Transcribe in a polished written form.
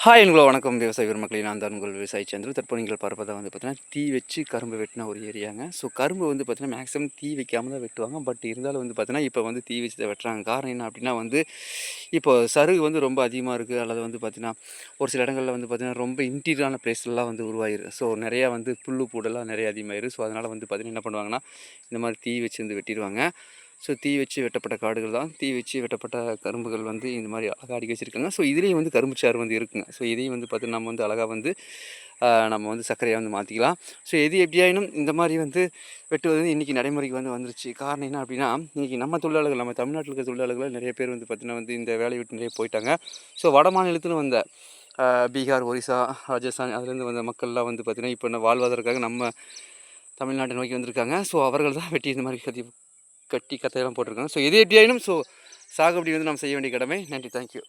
Hi என்களோ வணக்கம் விவசாய பெருமக்களே, நான் தான் உங்கள் விவசாயி சந்துரு. தற்போது நீங்கள் பார்ப்பதா வந்து பார்த்தீங்கன்னா, தீ வச்சு கரும்பு வெட்டின ஒரு ஏரியாங்க. ஸோ கரும்பு வந்து பார்த்தீங்கன்னா, மேக்ஸிமம் தீ வைக்காம தான் வெட்டுவாங்க. பட் இருந்தாலும் வந்து பார்த்தீங்கன்னா, இப்போ வந்து தீ வச்சு தான் வெட்டுறாங்க. காரணம் என்ன அப்படின்னா வந்து, இப்போ சருகு வந்து ரொம்ப அதிகமாக இருக்குது. அல்லது வந்து பார்த்தீங்கன்னா, ஒரு சில இடங்கள்ல வந்து பார்த்தீங்கன்னா, ரொம்ப இன்டீரியரான பிளேஸ்லாம் வந்து உருவாகிருக்கு. ஸோ நிறையா வந்து புல்லு பூடெல்லாம் நிறைய அதிகமாகிருக்கு. ஸோ அதனால் வந்து பார்த்தீங்கன்னா என்ன பண்ணுவாங்கன்னா, இந்த மாதிரி தீ வச்சு வந்து வெட்டிடுவாங்க. ஸோ தீ வச்சு வெட்டப்பட்ட காடுகள் தான். தீ வச்சு வெட்டப்பட்ட கரும்புகள் வந்து இந்த மாதிரி அழகாக அடுக்கி வச்சுருக்காங்க. ஸோ இதுலேயும் வந்து கரும்பு சாறு வந்து இருக்குங்க. ஸோ இதையும் வந்து பார்த்து நம்ம வந்து அழகாக வந்து நம்ம வந்து சர்க்கரையாக வந்து மாற்றிக்கலாம். ஸோ எது எப்படியாயினும் இந்த மாதிரி வந்து வெட்டுவது வந்து இன்றைக்கி நடைமுறைக்கு வந்து வந்துருச்சு. காரணம் என்ன அப்படின்னா, இன்றைக்கி நம்ம தொழிலாளர்கள், நம்ம தமிழ்நாட்டில் இருக்க தொழிலாளர்கள் நிறைய பேர் வந்து பார்த்திங்கன்னா வந்து இந்த வேலையை விட்டு நிறைய போயிட்டாங்க. ஸோ வட மாநிலத்திலும் வந்த பீகார், ஒரிசா, ராஜஸ்தான் அதுலேருந்து வந்த மக்கள்லாம் வந்து பார்த்திங்கன்னா இப்போ வாழ்வதற்காக நம்ம தமிழ்நாட்டை நோக்கி வந்திருக்காங்க. ஸோ அவர்கள் தான் வெட்டி இந்த மாதிரி கட்டி கத்தையெல்லாம் போட்டிருக்காங்க. ஸோ எது எப்படியாயினும் சாகுபடி வந்து நம்ம செய்ய வேண்டிய கடமை. நன்றி, தேங்க்யூ.